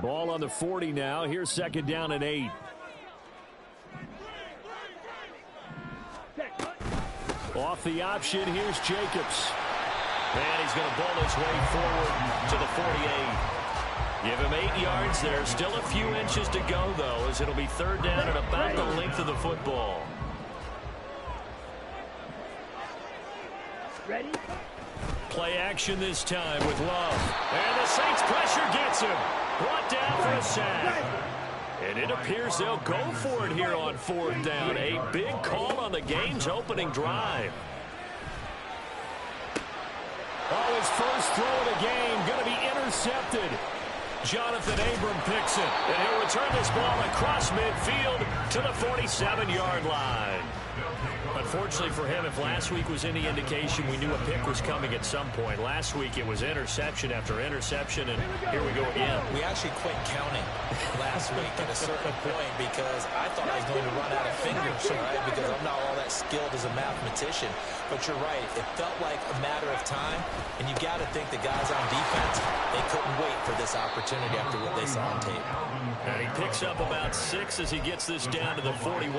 Ball on the 40 now. Here's second down and 8. Off the option, here's Jacobs. And he's going to bowl his way forward to the 48. Give him 8 yards there. Still a few inches to go, though, as it'll be third down at about the length of the football. Ready? Play action this time with Love. And the Saints pressure gets him. Brought down for a sack. And it appears they'll go for it here on fourth down. A big call on the game's opening drive. Oh, his first throw of the game going to be intercepted. Jonathan Abram picks it, and he'll return this ball across midfield to the 47-yard line. Unfortunately for him, if last week was any indication, we knew a pick was coming at some point. Last week it was interception after interception, and here we go again. We actually quit counting last week at a certain point because I thought I was going to run out of fingers, right? Because I'm not all that skilled as a mathematician. But you're right. It felt like a matter of time, and you got to think the guys on defense, they couldn't wait for this opportunity after what they saw on tape. And he picks up about 6 as he gets this down to the 41.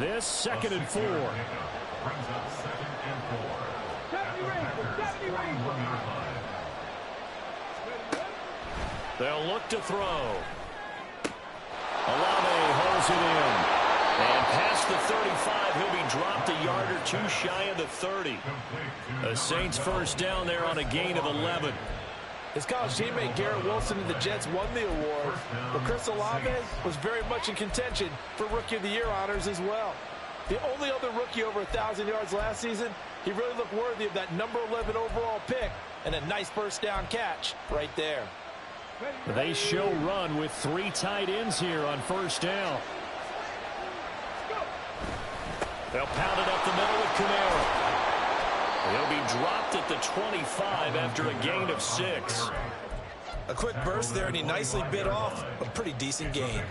This second and 4. They'll look to throw. Olave holds it in. And past the 35, he'll be dropped a yard or two shy of the 30. The Saints first down there on a gain of 11. His college teammate Garrett Wilson and the Jets won the award, but Chris Olave was very much in contention for Rookie of the Year honors as well. The only other rookie over 1,000 yards last season, he really looked worthy of that number 11 overall pick and a nice first down catch right there. They show run with 3 tight ends here on first down. They'll pound it up the middle with Kamara. He'll be dropped at the 25 after a gain of 6. A quick burst there, and he nicely bit off a pretty decent gain.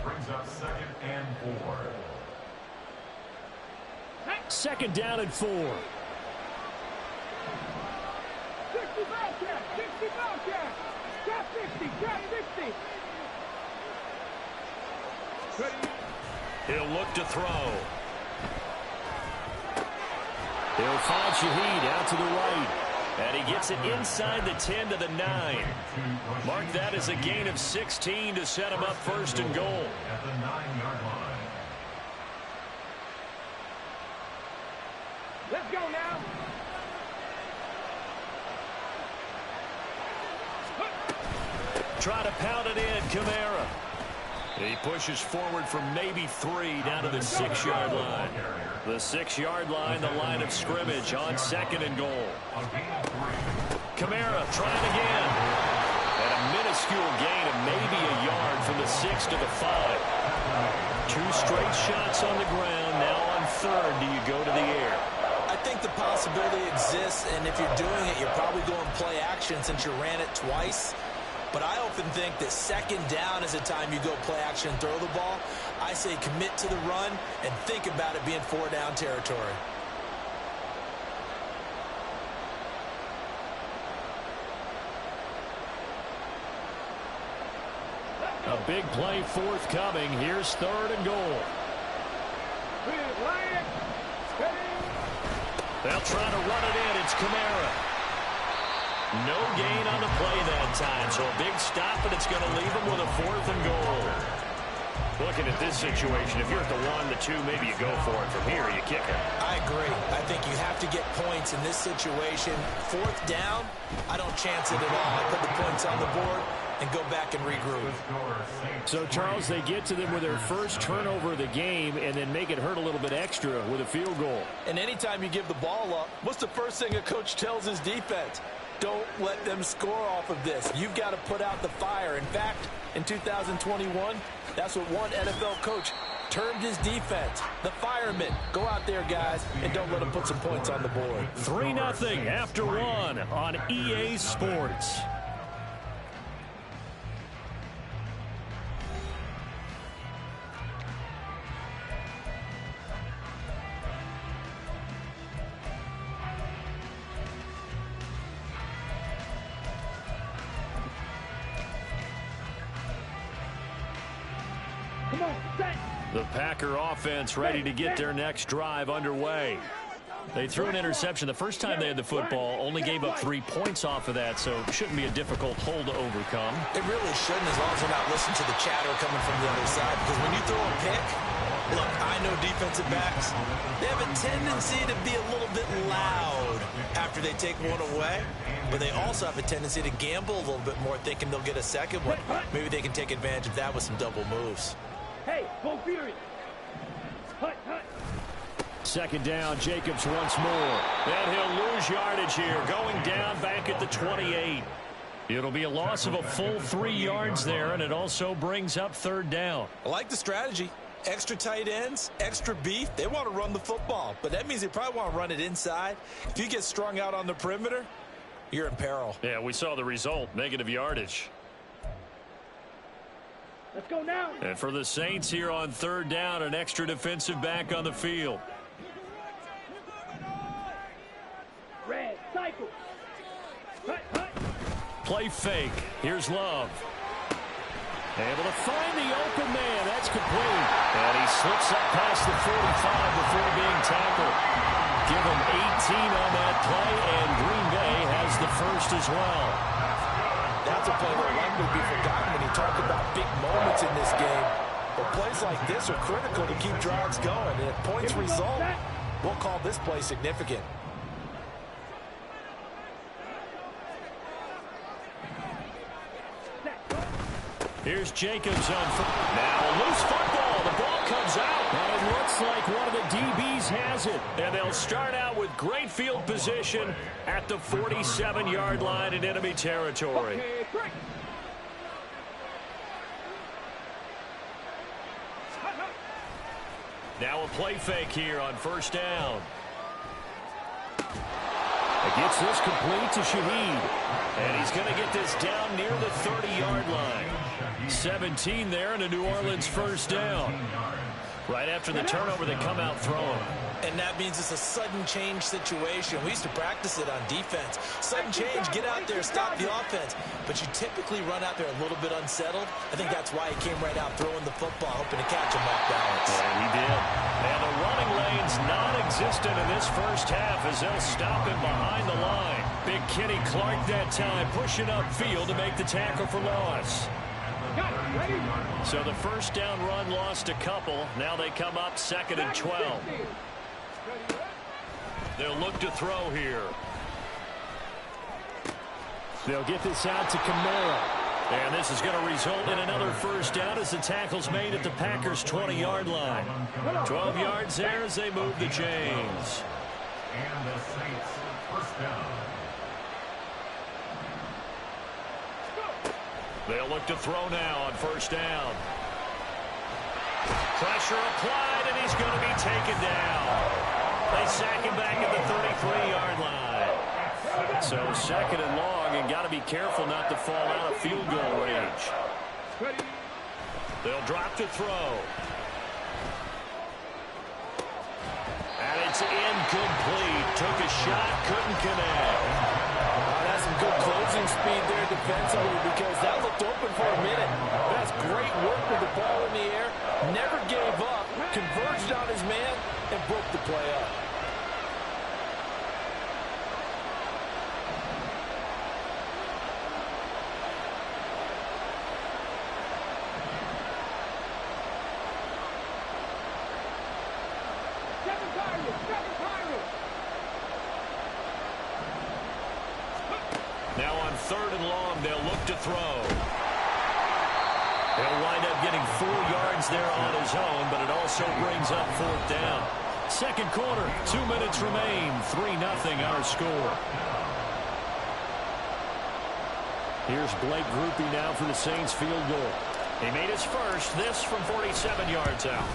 Brings up second and 4. Second down and 4. 60 Bobcat! 60 Bobcat! Trap 50! Trap 50! He'll look to throw. He'll find Shaheed out to the right. And he gets it inside the 10 to the 9. Mark that as a gain of 16 to set him up first and goal. At the 9-yard line. Let's go now! Try to pound it in, Kamara. He pushes forward from maybe 3 down to the 6-yard line. The 6-yard line, the line of scrimmage on second and goal. Kamara trying again. And a minuscule gain of maybe a yard from the 6 to the 5. 2 straight shots on the ground. Now on third, do you go to the air? I think the possibility exists, and if you're doing it, you're probably going play action since you ran it twice. But I often think that second down is the time you go play action and throw the ball. I say commit to the run and think about it being 4-down territory. A big play forthcoming. Here's third and goal. They'll try to run it in. It's Kamara. No gain on the play that time, so a big stop, and it's going to leave him with a 4th and goal. Looking at this situation, if you're at the 1, the 2, maybe you go for it. From here, you kick it. I agree. I think you have to get points in this situation. 4th down, I don't chance it at all. I put the points on the board and go back and regroup. So, Charles, they get to them with their first turnover of the game and then make it hurt a little bit extra with a field goal. And anytime you give the ball up, what's the first thing a coach tells his defense? Don't let them score off of this. You've got to put out the fire. In fact, in 2021, that's what one NFL coach termed his defense, the firemen. Go out there, guys, and don't let them put some points on the board. 3-0 after 1 on EA Sports. Come on, set. The Packer offense ready to get their next drive underway. They threw an interception the first time they had the football, only gave up 3 points off of that, so it shouldn't be a difficult hole to overcome. It really shouldn't, as long as they're not listening to the chatter coming from the other side, because when you throw a pick, look, I know defensive backs, they have a tendency to be a little bit loud after they take one away, but they also have a tendency to gamble a little bit more, thinking they'll get a second one. Maybe they can take advantage of that with some double moves. Hey, both feet. Hut, hut. Second down, Jacobs once more. And he'll lose yardage here, going down back at the 28. It'll be a loss of a full 3 yards there, and it also brings up third down. I like the strategy. Extra tight ends, extra beef. They want to run the football, but that means they probably want to run it inside. If you get strung out on the perimeter, you're in peril. Yeah, we saw the result, negative yardage. Let's go now. And for the Saints here on third down, an extra defensive back on the field. Red, cycle. Hut, hut. Play fake. Here's Love. Able to find the open man. That's complete. And he slips up past the 45 before being tackled. Give him 18 on that play, and Green Bay has the first as well. That's a play that will likely be forgotten when you talk about big moments in this game. But plays like this are critical to keep drives going. And if points result, we'll call this play significant. Here's Jacobs on foot. Now a loose football. The ball comes out. And it looks like one of the DBs has it. And they'll start out with great field position at the 47-yard line in enemy territory. Okay, great. Hut, hut. Now a play fake here on first down. It gets this complete to Shaheed. And he's going to get this down near the 30-yard line. 17 there and a New Orleans first down. Right after the turnover, they come out throwing. And that means it's a sudden change situation. We used to practice it on defense. Sudden change, get out there, stop the offense. But you typically run out there a little bit unsettled. I think that's why he came right out throwing the football, hoping to catch him off balance. And he did. And the running lane's non-existent in this first half as they'll stop him behind the line. Big Kenny Clark that time pushing upfield to make the tackle for loss. Got it. Ready? So the first down run lost a couple. Now they come up second and 12. They'll look to throw here. They'll get this out to Kamara. And this is going to result in another first down as the tackle's made at the Packers' 20-yard line. 12 yards there as they move the chains. And the Saints first down. They'll look to throw now on first down. Pressure applied, and he's going to be taken down. They sack him back at the 33-yard line. So second and long, and got to be careful not to fall out of field goal range. They'll drop to throw. And it's incomplete. Took a shot, couldn't connect. That's some good closing speed there defensively because that looked open for a minute. That's great work with the ball in the air. Never gave up, converged on his man, and broke the play up. Seven Pirates. Now on third and long, they'll look to throw. He'll wind up getting 4 yards there on his own, but it also brings up fourth down. Second quarter, 2 minutes remain. 3-0 our score. Here's Blake Grupe now for the Saints field goal. He made his first, this from 47 yards out.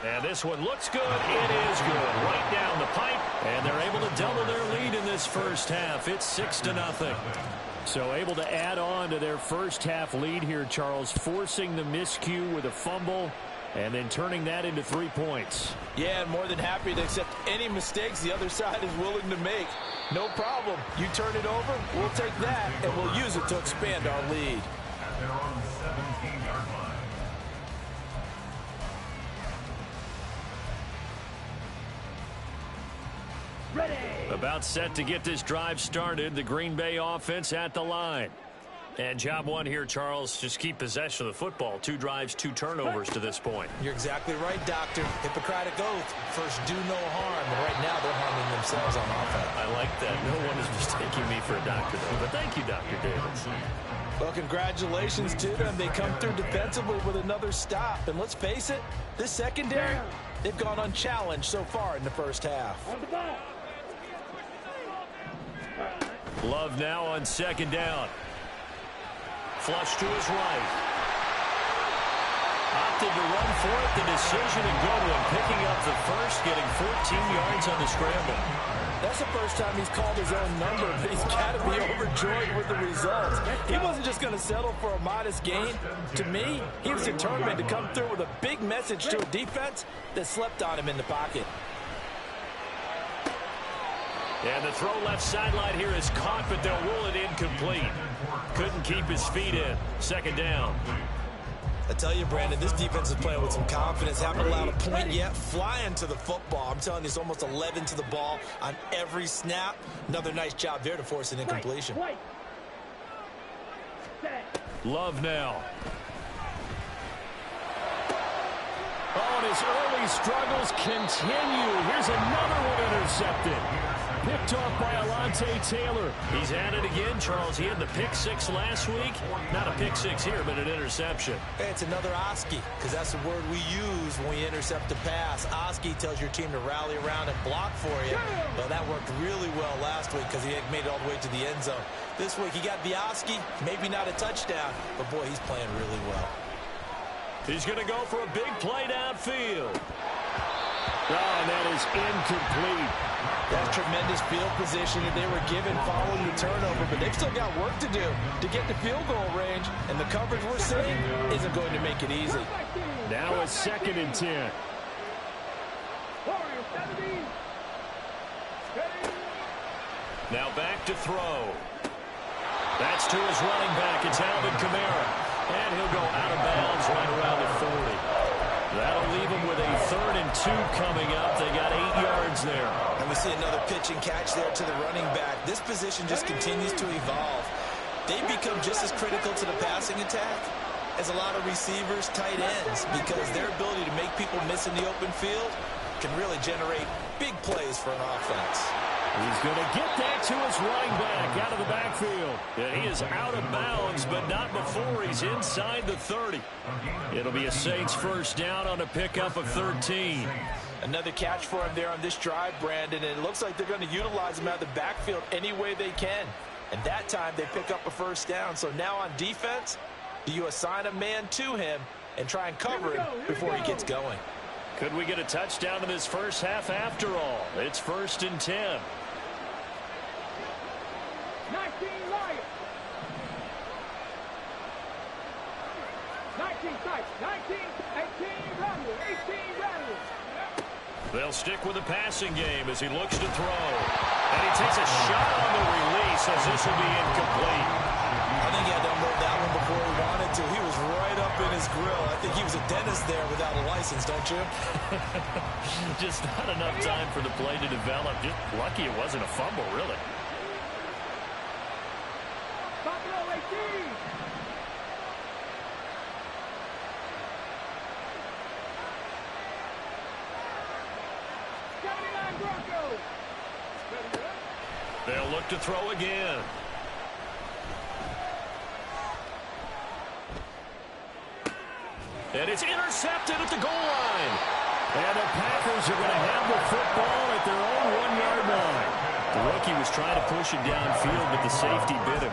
And this one looks good. It is good. Right down the pipe. And they're able to double their lead in this first half. It's 6-0. So able to add on to their first half lead here, Charles, forcing the miscue with a fumble and then turning that into 3 points. Yeah, and more than happy to accept any mistakes the other side is willing to make. No problem. You turn it over, we'll take that, and we'll use it to expand our lead. At their own 17-yard line. About set to get this drive started. The Green Bay offense at the line. And job one here, Charles, just keep possession of the football. 2 drives, 2 turnovers to this point. You're exactly right, Doctor. Hippocratic oath. First, do no harm. And right now, they're harming themselves on offense. I like that. No one is mistaking me for a doctor, though. But thank you, Dr. Davis. Well, congratulations to them. They come through defensively with another stop. And let's face it, this secondary, they've gone unchallenged so far in the first half. Love now on second down. Flush to his right. Opted to run for it. The decision, a good one. Picking up the first, getting 14 yards on the scramble. That's the first time he's called his own number, but he's got to be overjoyed with the results. He wasn't just going to settle for a modest gain. To me, he was determined to come through with a big message to a defense that slept on him in the pocket. And the throw left sideline here is caught, but they'll rule it incomplete. Couldn't keep his feet in. Second down. I tell you, Brandon, this defense is playing with some confidence. Haven't allowed a point yet. Flying to the football. I'm telling you, it's almost 11 to the ball on every snap. Another nice job there to force an incompletion. Love now. Oh, and his early struggles continue. Here's another one intercepted. Picked off by Alontae Taylor. He's at it again, Charles. He had the pick 6 last week. Not a pick 6 here, but an interception. Hey, it's another Oski, because that's the word we use when we intercept a pass. Oski tells your team to rally around and block for you. Well, that worked really well last week because he made it all the way to the end zone. This week, he got the Oski, maybe not a touchdown, but boy, he's playing really well. He's going to go for a big play downfield. Oh, and that is incomplete. That's tremendous field position that they were given following the turnover, but they've still got work to do to get to field goal range, and the coverage we're seeing isn't going to make it easy. Now a 2nd and 10. Now back to throw. That's to his running back. It's Alvin Kamara. And he'll go out of bounds right around the 40. That'll leave him with a 3rd and 2 coming up. They got 8 yards there. And we see another pitch and catch there to the running back. This position just continues to evolve. They become just as critical to the passing attack as a lot of receivers, tight ends, because their ability to make people miss in the open field can really generate big plays for an offense. He's going to get that to his running back out of the backfield. And he is out of bounds, but not before he's inside the 30. It'll be a Saints first down on a pickup of 13. Another catch for him there on this drive, Brandon, and it looks like they're going to utilize him out of the backfield any way they can. And that time they pick up a first down. So now on defense, do you assign a man to him and try and cover him before he gets going? Could we get a touchdown in this first half after all? It's 1st and 10. 19 Lions. 19 Titans. 19, 18 Rebels. 18 Rebels. They'll stick with the passing game as he looks to throw. And he takes a shot on the release as this will be incomplete. I think he had to unload that one before he wanted to. He was right up in his grill. I think he was a dentist there without a license, don't you? Just not enough time for the play to develop. Just lucky it wasn't a fumble, really. Buffalo 18. Broncos. They'll look to throw again. And it's intercepted at the goal line. And the Packers are going to have the football at their own 1-yard line. The rookie was trying to push it downfield, but the safety bit him.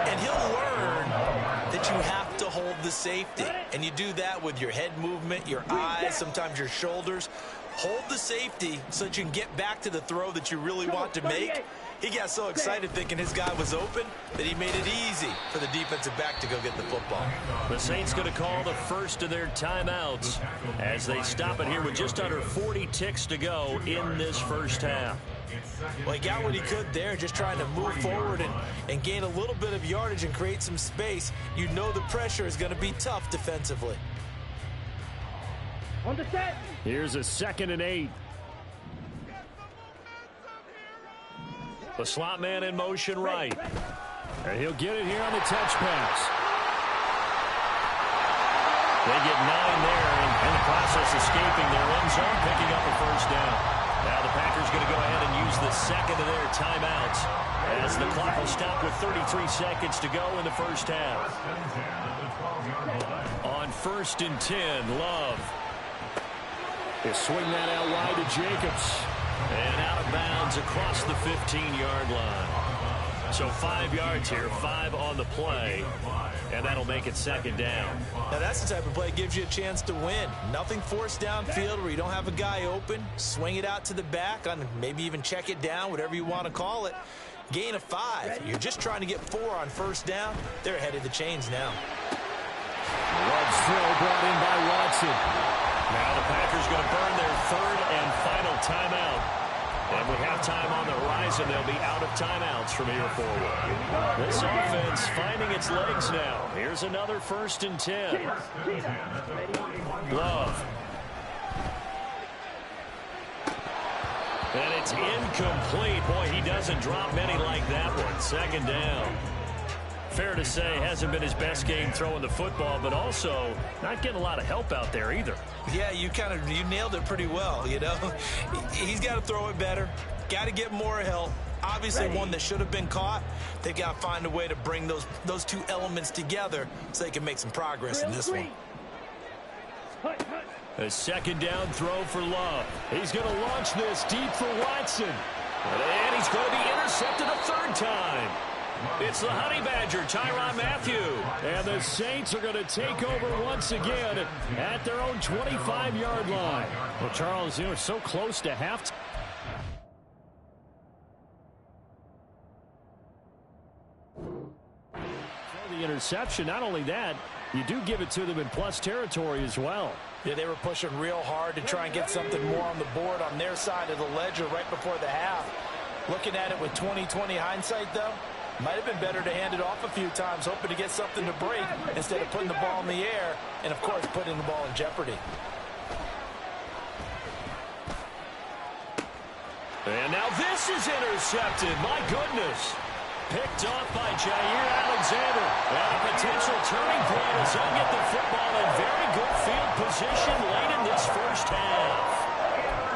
And he'll learn that you have to hold the safety. And you do that with your head movement, your eyes, sometimes your shoulders. Hold the safety so that you can get back to the throw that you really want to make. He got so excited thinking his guy was open that he made it easy for the defensive back to go get the football. The Saints going to call the first of their timeouts as they stop it here with just under 40 ticks to go in this first half. Well, he got what he could there, just trying to move forward and gain a little bit of yardage and create some space. You know the pressure is going to be tough defensively. On the set. Here's a 2nd and 8. The slot man in motion right. And he'll get it here on the touch pass. They get 9 there, and in the process escaping their end zone, picking up a first down. Now the Packers going to go ahead and use the second of their timeouts as the clock will stop with 33 seconds to go in the first half. On 1st and 10, Love. They swing that out wide to Jacobs. And out of bounds across the 15-yard line. So 5 yards here, 5 on the play, and that'll make it second down. Now that's the type of play that gives you a chance to win. Nothing forced downfield where you don't have a guy open. Swing it out to the back, on maybe even check it down, whatever you want to call it. Gain of 5. You're just trying to get 4 on first down. They're ahead of the chains now. Love's throw brought in by Watson. Now the Packers going to burn their 3rd and final timeout. And we have time on the horizon. They'll be out of timeouts from here forward. This offense finding its legs now. Here's another 1st and 10. Love. And it's incomplete. Boy, he doesn't drop many like that one. Second down. Fair to say, hasn't been his best game throwing the football, but also not getting a lot of help out there either. Yeah, you nailed it pretty well, you know. He's got to throw it better. Got to get more help. Obviously one that should have been caught. They've got to find a way to bring those two elements together so they can make some progress in this one. A second down throw for Love. He's going to launch this deep for Watson. And he's going to be intercepted a 3rd time. It's the Honey Badger, Tyrann Mathieu. And the Saints are going to take over once again at their own 25-yard line. Well, Charles, you know, so close to halftime. The interception, not only that, you do give it to them in plus territory as well. Yeah, they were pushing real hard to try and get something more on the board on their side of the ledger right before the half. Looking at it with 20/20 hindsight, though, might have been better to hand it off a few times, hoping to get something to break instead of putting the ball in the air and, of course, putting the ball in jeopardy. And now this is intercepted. My goodness. Picked off by Jair Alexander. And a potential turning point as he'll get the football in very good field position late in this first half.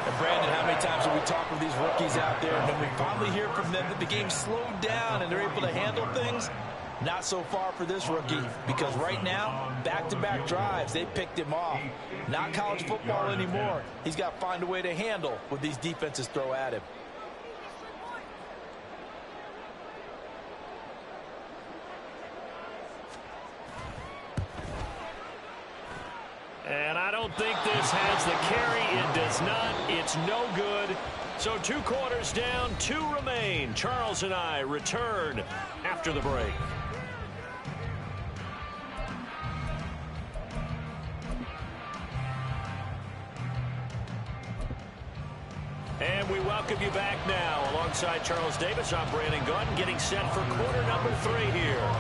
And Brandon, how many times have we talked with these rookies out there, and when we finally hear from them that the game slowed down and they're able to handle things? Not so far for this rookie, because right now, back-to-back drives, they picked him off. Not college football anymore. He's got to find a way to handle what these defenses throw at him. And I don't think this has the carry. It does not. It's no good. So 2 quarters down, 2 remain. Charles and I return after the break. And we welcome you back now. Alongside Charles Davis, I'm Brandon Gaudin, getting set for quarter number 3 here.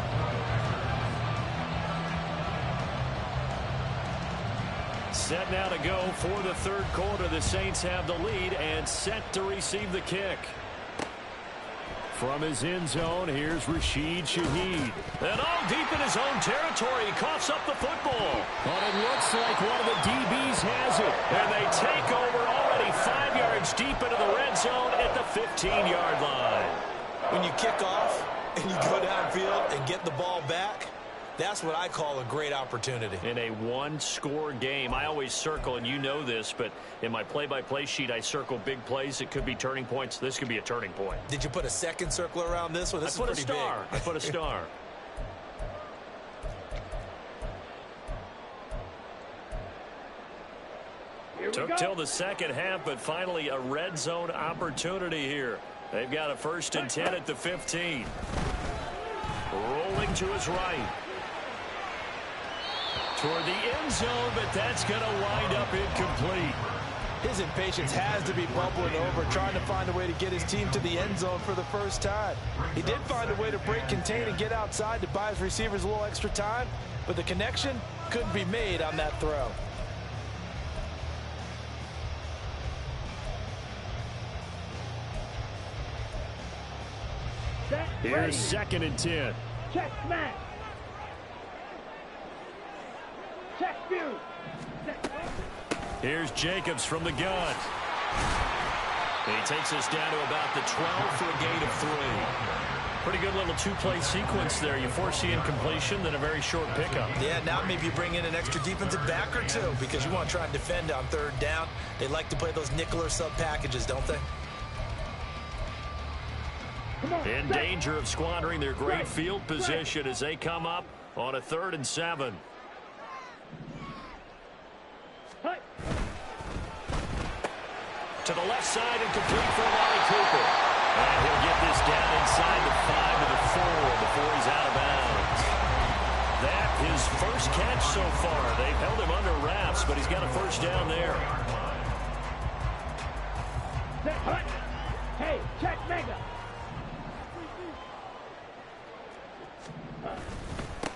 Set now to go for the 3rd quarter. The Saints have the lead and set to receive the kick. From his end zone, here's Rashid Shaheed. And all deep in his own territory, he coughs up the football. But it looks like one of the DBs has it. And they take over already 5 yards deep into the red zone at the 15-yard line. When you kick off and you go downfield and get the ball back, that's what I call a great opportunity. In a 1-score game, I always circle, and you know this, but in my play-by-play sheet, I circle big plays. It could be turning points. This could be a turning point. Did you put a second circle around this one? This is pretty big. I put a star. Took till the second half, but finally a red zone opportunity here. They've got a 1st and 10 at the 15. Rolling to his right. Toward the end zone, but that's going to wind up incomplete. His impatience has to be bubbling over, trying to find a way to get his team to the end zone for the first time. He did find a way to break, contain, and get outside to buy his receivers a little extra time, but the connection couldn't be made on that throw. Here's 2nd and 10. Check smash. Check view. Here's Jacobs from the gun. He takes us down to about the 12 for a gain of 3. Pretty good little two-play sequence there. You force the incompletion, then a very short pickup. Yeah, now maybe you bring in an extra defensive back or two because you want to try and defend on 3rd down. They like to play those nickel or sub packages, don't they? In danger of squandering their great field position as they come up on a 3rd and 7. To the left side and complete for Amari Cooper. And he'll get this down inside the 5 to the 4 before he's out of bounds. That his first catch so far. They've held him under wraps, but he's got a first down there. Hey, check mega.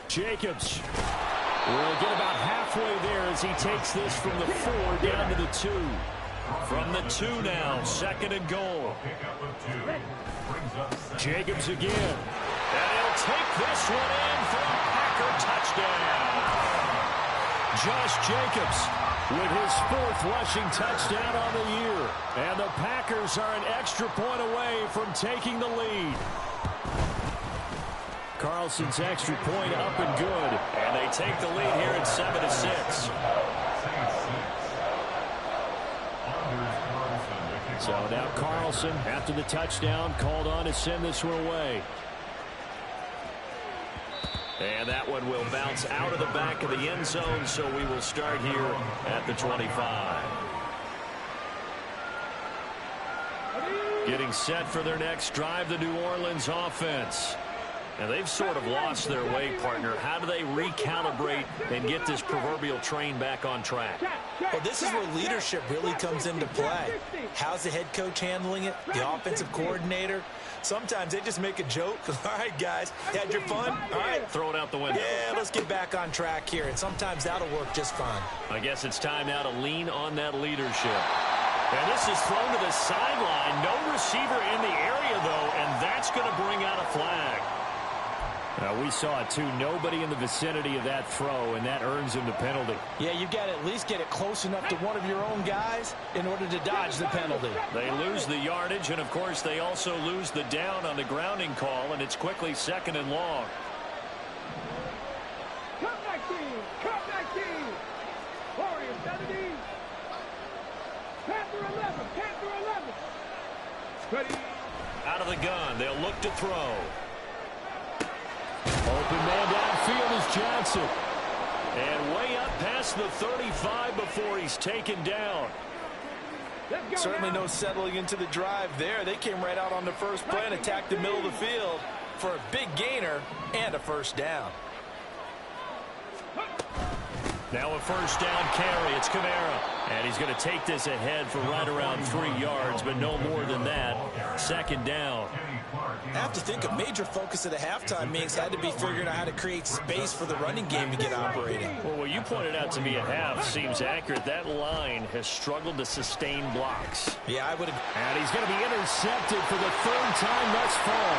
Jacobs will get about halfway there as he takes this from the 4 down to the 2. From the 2 now, 2nd and goal. Jacobs again. And he'll take this one in for a Packer touchdown. Josh Jacobs with his 4th rushing touchdown on the year. And the Packers are an extra point away from taking the lead. Carlson's extra point up and good. And they take the lead here at 7-6. So now Carlson, after the touchdown, called on to send this one away. And that one will bounce out of the back of the end zone, so we will start here at the 25. Getting set for their next drive, the New Orleans offense. And they've sort of lost their way, partner. How do they recalibrate and get this proverbial train back on track? Well, this is where leadership really comes into play. How's the head coach handling it? The offensive coordinator? Sometimes they just make a joke. All right, guys, you had your fun? All right. Throw it out the window. Yeah, let's get back on track here. And sometimes that'll work just fine. I guess it's time now to lean on that leadership. And this is thrown to the sideline. No receiver in the area, though, and that's going to bring out a flag. Now, we saw it, too. Nobody in the vicinity of that throw, and that earns him the penalty. Yeah, you've got to at least get it close enough to one of your own guys in order to dodge the penalty. They lose the yardage, and, of course, they also lose the down on the grounding call, and it's quickly 2nd and long. Cut back team. Cut back team. Warriors 70. Panther 11. Panther 11. Ready. Out of the gun. They'll look to throw. Open man downfield is Johnson. And way up past the 35 before he's taken down. Certainly no settling into the drive there. They came right out on the first play and attacked the middle of the field for a big gainer and a first down. Now a first down carry. It's Kamara. And he's going to take this ahead for right around 3 yards, but no more than that. 2nd down. I have to think a major focus of the halftime meetings had to be figuring out how to create space for the running game to get operating. Well, what you pointed out to me at half seems accurate. That line has struggled to sustain blocks. Yeah, I would have. And he's going to be intercepted for the 3rd time thus far.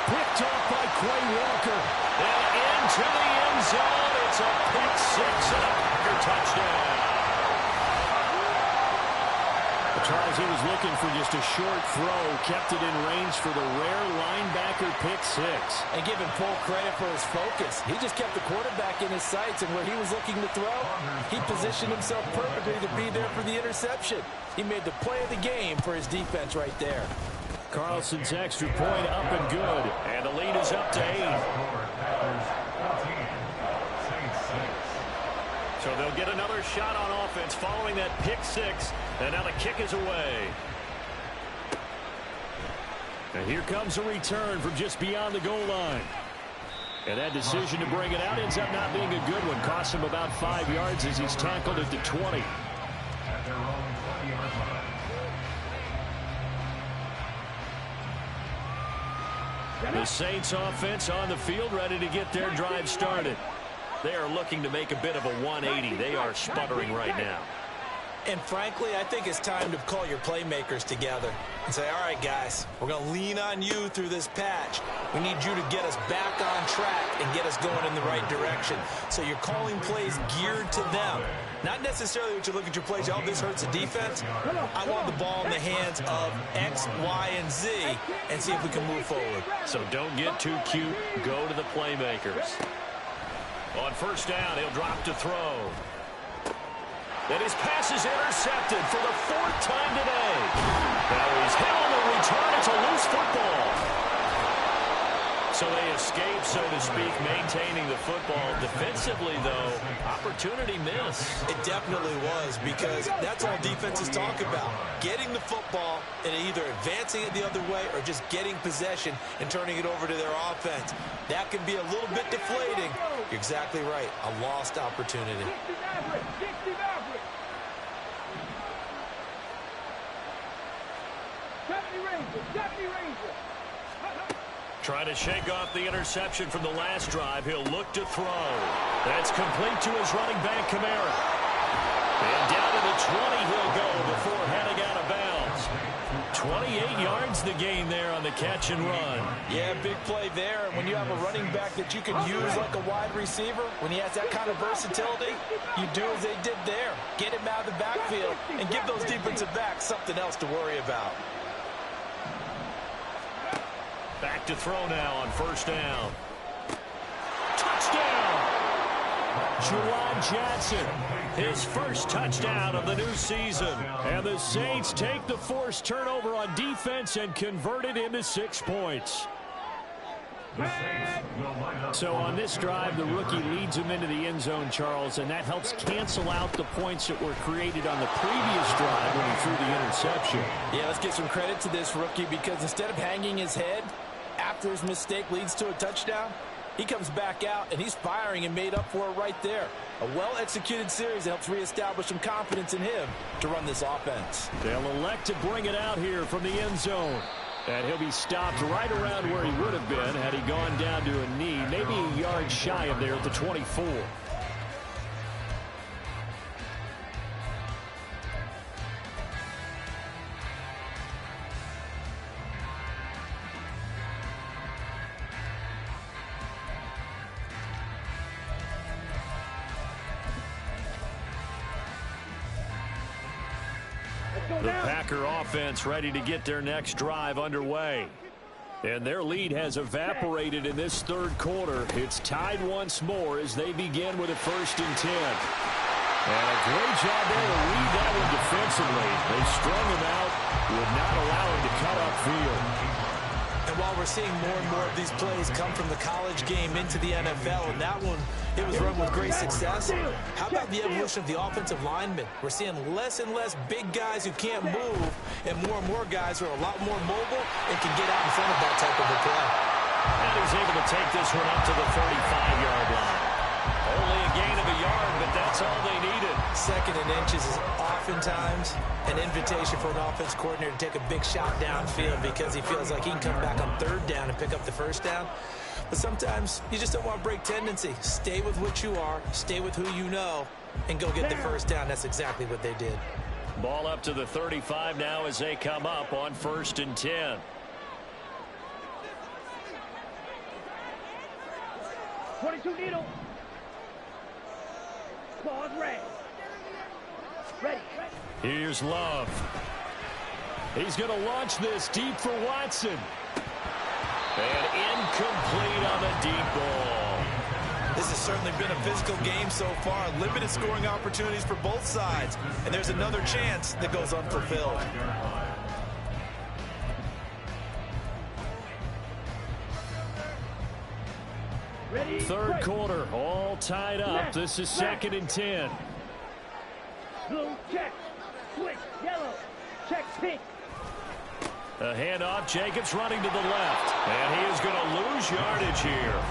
Picked off by Quay Walker. And into the end zone. It's a pick 6 and a Packer touchdown. Charles, he was looking for just a short throw, kept it in range for the rare linebacker pick 6. And give him full credit for his focus. He just kept the quarterback in his sights, and where he was looking to throw, he positioned himself perfectly to be there for the interception. He made the play of the game for his defense right there. Carlson's extra point up and good, and the lead is up to 8. So they'll get another shot on offense following that pick 6, and now the kick is away. And here comes a return from just beyond the goal line. And that decision to bring it out ends up not being a good one. Costs him about 5 yards as he's tackled at the 20. The Saints offense on the field, ready to get their drive started. They are looking to make a bit of a 180. They are sputtering right now. And frankly, I think it's time to call your playmakers together. and say, all right, guys, we're going to lean on you through this patch. We need you to get us back on track and get us going in the right direction. So you're calling plays geared to them. Not necessarily what you look at your plays, oh, this hurts the defense. I want the ball in the hands of X, Y, and Z and see if we can move forward. So don't get too cute. Go to the playmakers. On first down, he'll drop to throw. And his pass is intercepted for the 4th time today. Now he's hit on the return. It's a loose football. So they escape, so to speak, maintaining the football. Defensively, though, opportunity miss. It definitely was, because that's all defenses talk about. Getting the football and either advancing it the other way or just getting possession and turning it over to their offense. That can be a little bit deflating. You're exactly right. A lost opportunity. Trying to shake off the interception from the last drive. He'll look to throw. That's complete to his running back, Kamara. And down to the 20 he'll go before heading out of bounds. 28 yards the gain there on the catch and run. Yeah, big play there. And when you have a running back that you can use like a wide receiver, when he has that kind of versatility, you do as they did there. Get him out of the backfield and give those defensive backs something else to worry about. Back to throw now on first down. Touchdown! Juwan Johnson, his first touchdown of the new season. And the Saints take the forced turnover on defense and convert it into 6 points. So on this drive, the rookie leads him into the end zone, Charles, and that helps cancel out the points that were created on the previous drive when he threw the interception. Yeah, let's give some credit to this rookie, because instead of hanging his head after his mistake leads to a touchdown, he comes back out and he's firing and made up for it right there. A well-executed series that helps reestablish some confidence in him to run this offense. They'll elect to bring it out here from the end zone. And he'll be stopped right around where he would have been had he gone down to a knee, maybe a yard shy of there at the 24. The Packer offense ready to get their next drive underway. And their lead has evaporated in this third quarter. It's tied once more as they begin with a 1st and 10. And a great job there to read that one defensively. They strung him out, would not allow him to cut upfield. And while we're seeing more and more of these plays come from the college game into the NFL, and that one, it was run with great success. How about the evolution of the offensive linemen? We're seeing less and less big guys who can't move, and more guys who are a lot more mobile and can get out in front of that type of a play. And he's able to take this one up to the 35-yard line. Only a gain of a yard, but that's all they needed. 2nd and inches is oftentimes an invitation for an offense coordinator to take a big shot downfield because he feels like he can come back on 3rd down and pick up the 1st down. But sometimes you just don't want to break tendency. Stay with what you are, stay with who you know, and go get the 1st down. That's exactly what they did. Ball up to the 35 now as they come up on 1st and 10. 22 needle. Claws red. Ready. Here's Love. He's going to launch this deep for Watson. And incomplete on the deep ball. This has certainly been a physical game so far. Limited scoring opportunities for both sides. And there's another chance that goes unfulfilled. Ready. 3rd quarter, all tied up. This is 2nd and 10. Blue, check. Switch, yellow. Check, pink. A handoff, Jacobs running to the left. And he is going to lose yardage here.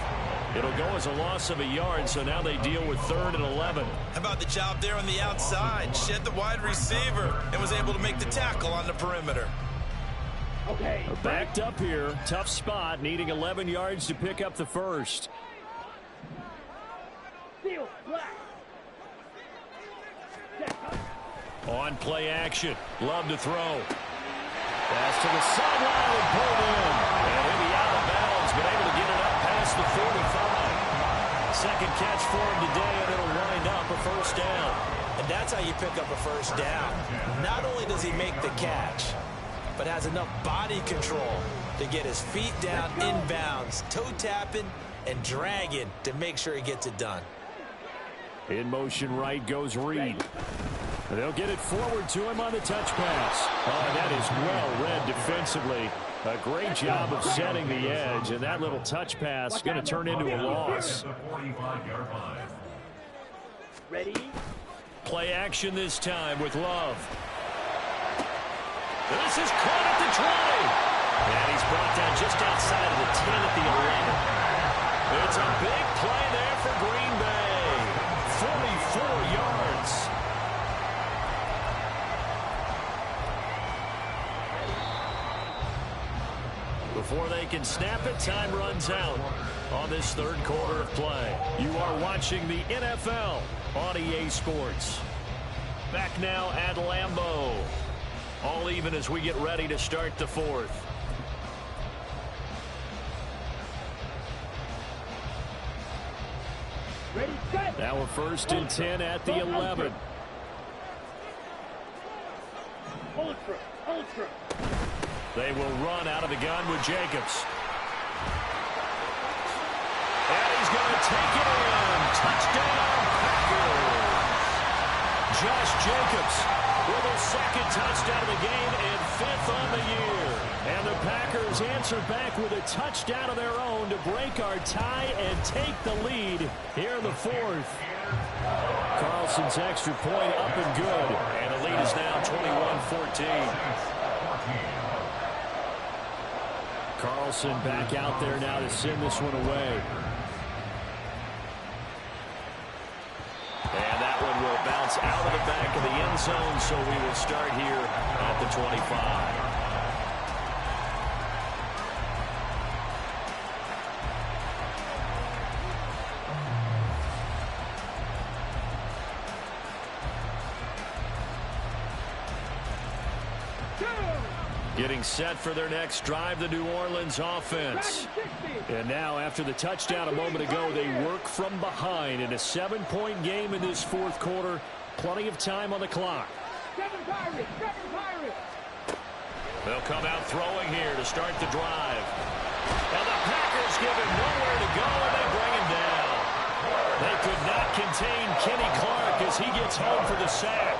It'll go as a loss of a yard, so now they deal with 3rd and 11. How about the job there on the outside? Shed the wide receiver and was able to make the tackle on the perimeter. Okay. Backed up here. Tough spot, needing 11 yards to pick up the 1st. Seal, black. On play action. Love to throw. Pass to the sideline and pulled in. And he'll be out of bounds, but able to get it up past the 45. Second catch for him today, and it'll wind up a first down. And that's how you pick up a first down. Not only does he make the catch, but has enough body control to get his feet down inbounds, toe tapping and dragging to make sure he gets it done. In motion right goes Reed. They'll get it forward to him on the touch pass. Oh, that is well read defensively. A great job of setting the edge, and that little touch pass is going to turn into a loss. Ready? Play action this time with Love. This is caught at the 20. And he's brought down just outside of the 10 at the 11. It's a big play there for Green Bay. 44 yards. Before they can snap it, time runs out on this third quarter of play. You are watching the NFL on EA Sports. Back now at Lambeau. All even as we get ready to start the fourth. Ready, set. Now a 1st and 10 at the 11. Ultra. They will run out of the gun with Jacobs. And he's going to take it in. Touchdown, Packers. Josh Jacobs with his second touchdown of the game and 5th on the year. And the Packers answer back with a touchdown of their own to break our tie and take the lead here in the fourth. Carlson's extra point up and good. And the lead is now 21-14. Carlson back out there now to send this one away. And that one will bounce out of the back of the end zone, so we will start here at the 25. Getting set for their next drive, the New Orleans offense. And now, after the touchdown a moment ago, they work from behind in a 7-point game in this fourth quarter. Plenty of time on the clock. Seven Pirates. They'll come out throwing here to start the drive. And the Packers give him nowhere to go, and they bring him down. They could not contain Kenny Clark as he gets home for the sack.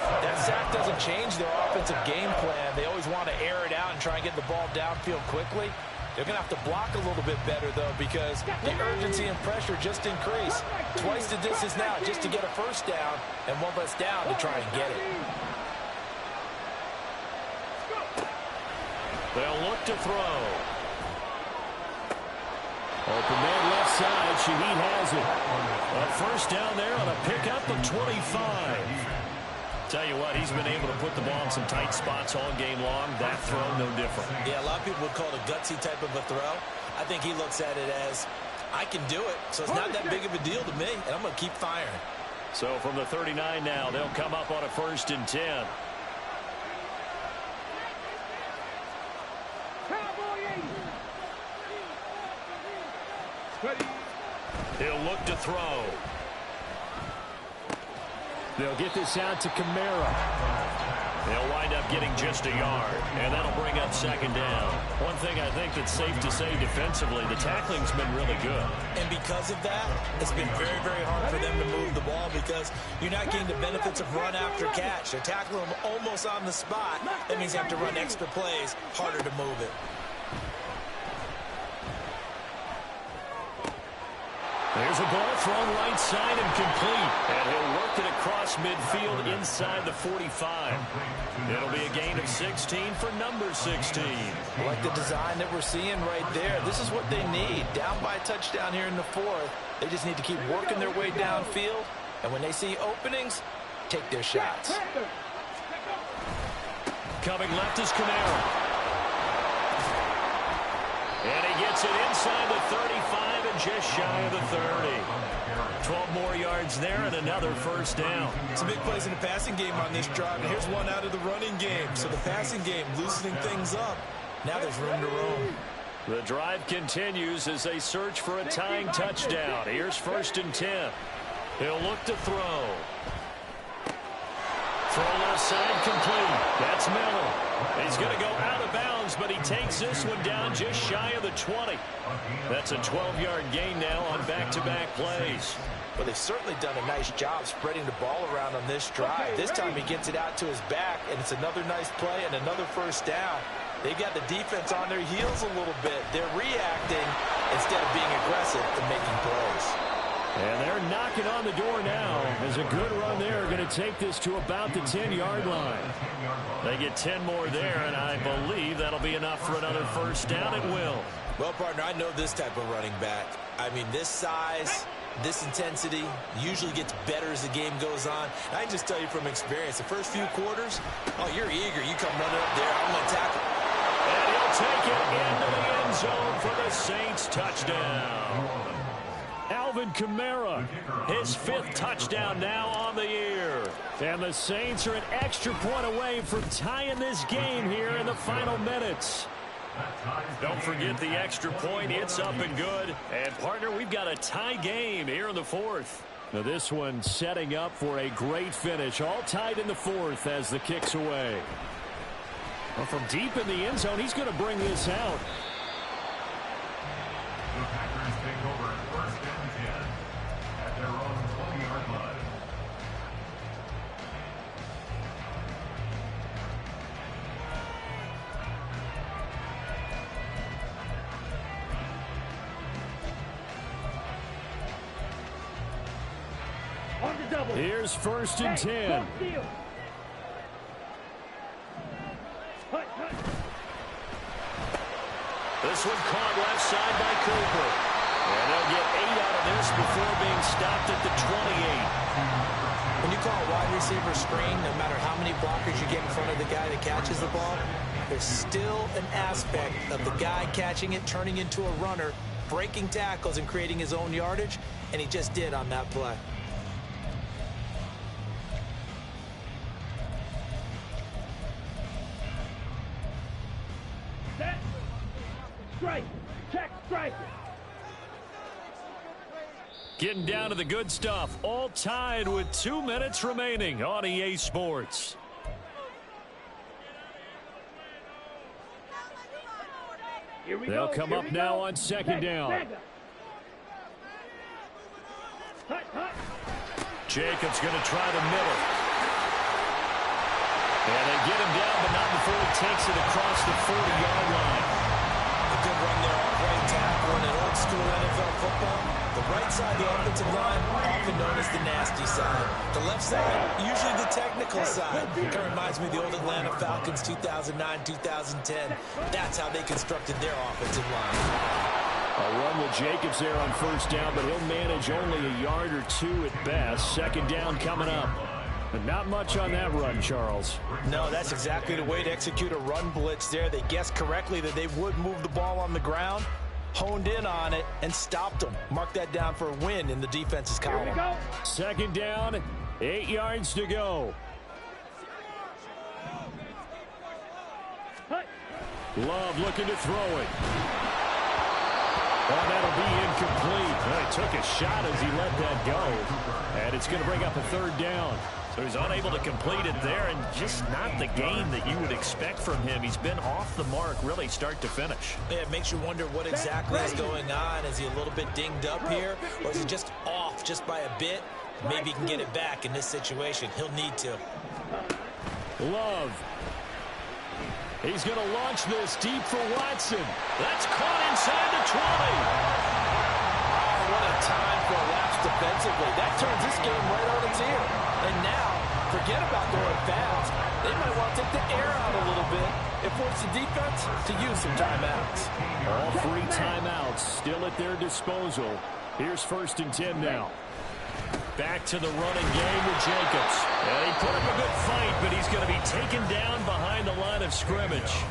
That sack doesn't change their offensive game plan. They always want to air it out and try and get the ball downfield quickly. They're going to have to block a little bit better, though, because the urgency and pressure just increase. Twice the distance now just to get a first down, and one less down to try and get it. They'll look to throw. Open man left side. Shaheed has it. A first down there on a pickup of 25. Tell you what, he's been able to put the ball in some tight spots all game long. That throw, no different. Yeah, a lot of people would call it a gutsy type of a throw. I think he looks at it as, I can do it, so it's not that big of a deal to me, and I'm going to keep firing. So from the 39 now, they'll come up on a 1st and 10. He'll look to throw. They'll get this out to Kamara. They'll wind up getting just a yard, and that'll bring up 2nd down. One thing I think that's safe to say defensively, the tackling's been really good. And because of that, it's been very, very hard for them to move the ball because you're not getting the benefits of run after catch. They're tackling them almost on the spot. That means they have to run extra plays, harder to move it. There's a ball thrown right side and complete. And he'll work it across midfield inside the 45. It'll be a gain of 16 for number 16. Like the design that we're seeing right there. This is what they need. Down by a touchdown here in the fourth. They just need to keep working their way downfield. And when they see openings, take their shots. Coming left is Kamara. And he gets gets it inside the 35 and just shy of the 30. 12 more yards there and another first down. Some big plays in the passing game on this drive, and here's one out of the running game. So the passing game loosening things up. Now there's room to roam. The drive continues as they search for a tying touchdown. Here's 1st and 10. He'll look to throw. Throw left side complete. That's Miller. He's going to go out of bounds, but he takes this one down just shy of the 20. That's a 12-yard gain now on back-to-back plays. Well, they've certainly done a nice job spreading the ball around on this drive. This time he gets it out to his back, and it's another nice play and another first down. They've got the defense on their heels a little bit. They're reacting instead of being aggressive and making plays. And they're knocking on the door now as a good run there. Going to take this to about the 10-yard line. They get 10 more there, and I believe that'll be enough for another first down. It will. Well, partner, I know this type of running back. I mean, this size, this intensity usually gets better as the game goes on. I can just tell you from experience, the first few quarters, oh, you're eager. You come running up there, I'm going to tackle. And he'll take it into the end zone for the Saints touchdown. Alvin Kamara, his 5th touchdown now on the year. And the Saints are an extra point away from tying this game here in the final minutes. Don't forget the extra point. It's up and good. And, partner, we've got a tie game here in the 4th. Now, this one setting up for a great finish. All tied in the 4th as the kick's away. Well, from deep in the end zone, he's going to bring this out. The Packers take over 1st and 10 at their own 20-yard line. On the double. Here's 1st and 10. This one caught left side by Cooper. And they'll get 8 out of this before being stopped at the 28. When you call a wide receiver screen, no matter how many blockers you get in front of the guy that catches the ball, there's still an aspect of the guy catching it, turning into a runner, breaking tackles and creating his own yardage, and he just did on that play. Set. Strike. Check. Strike. Getting down to the good stuff. All tied with 2 minutes remaining on EA Sports. Here we They'll go. come Here up we now go. on 2nd down. Hut, hut. Jacobs going to try the middle. And they get him down, but not before he takes it across the 40-yard line. A good run there off right tackle in an old school NFL football. The right side of the offensive line, often known as the nasty side. The left side, usually the technical side. Kind of reminds me of the old Atlanta Falcons 2009-2010. That's how they constructed their offensive line. A run with Jacobs there on 1st down, but he'll manage only a yard or 2 at best. 2nd down coming up. But not much on that run, Charles. No, that's exactly the way to execute a run blitz there. They guessed correctly that they would move the ball on the ground, honed in on it, and stopped them. Mark that down for a win in the defense's column. Here we go. 2nd down, 8 yards to go. Hut. Love looking to throw it. Oh, that'll be incomplete. Well, he took a shot as he let that go. And it's going to bring up a 3rd down. So he's unable to complete it there, and just not the game that you would expect from him. He's been off the mark really start to finish. Yeah, it makes you wonder what exactly is going on. Is he a little bit dinged up here, or is he just off just by a bit? Maybe he can get it back in this situation. He'll need to. Love. He's going to launch this deep for Watson. That's caught inside the 20. Oh, what a time for a lapse defensively. That turns this game right on its ear. And now, forget about going fast. They might want to take the air out a little bit and force the defense to use some timeouts. All 3 timeouts still at their disposal. Here's 1st and 10 now. Back to the running game with Jacobs. And he put up a good fight, but he's going to be taken down behind the line of scrimmage.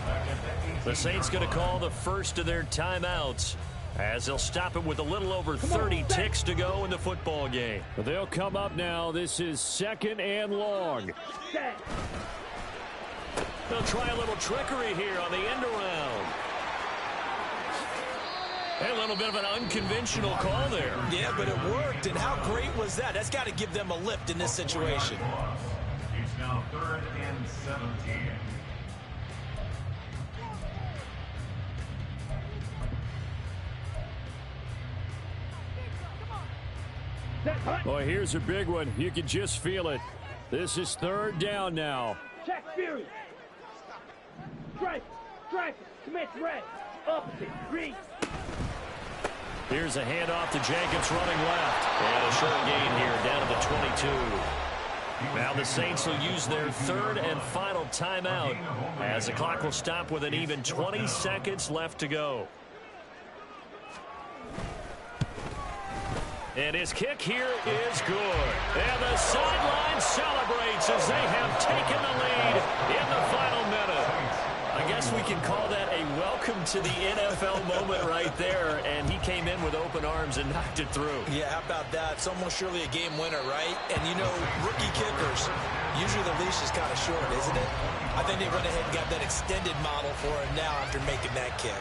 The Saints going to call the first of their timeouts as they'll stop it with a little over 30 ticks to go in the football game. They'll come up now. This is 2nd and long. They'll try a little trickery here on the end around. A little bit of an unconventional call there. Yeah, but it worked, and how great was that? That's got to give them a lift in this situation. It's now 3rd and 17. Boy, here's a big one. You can just feel it. This is 3rd down now. Check Fury. Strike. Commit red. Opposite. Reach. Here's a handoff to Jacobs running left. And a short gain here down to the 22. Now the Saints will use their 3rd and final timeout as the clock will stop with an even 20 seconds left to go. And his kick here is good. And the sideline celebrates as they have taken the lead in the final minute. I guess we can call that a welcome to the NFL moment right there. And he came in with open arms and knocked it through. Yeah, how about that? It's almost surely a game winner, right? And, you know, rookie kickers, usually the leash is kind of short, isn't it? I think they went ahead and got that extended model for him now after making that kick.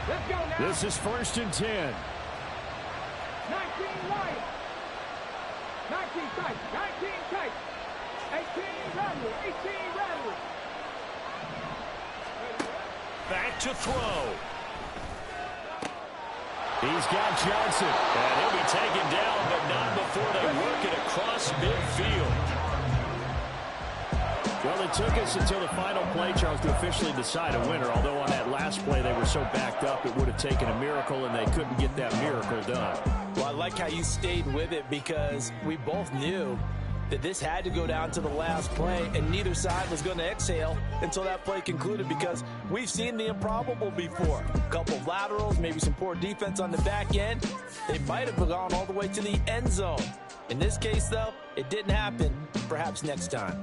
Let's go now. This is 1st and 10. 19 Lions. 19 tight. 19 tight. 18 Rattle. 18 Rattle. Back to throw. He's got Johnson. And he'll be taken down, but not before they work it across midfield. Well, it took us until the final play, Charles, to officially decide a winner. Although on that last play they were so backed up, it would have taken a miracle, and they couldn't get that miracle done. Well, I like how you stayed with it because we both knew that this had to go down to the last play, and neither side was going to exhale until that play concluded because we've seen the improbable before. A couple of laterals, maybe some poor defense on the back end. They might have gone all the way to the end zone. In this case, though, it didn't happen. Perhaps next time.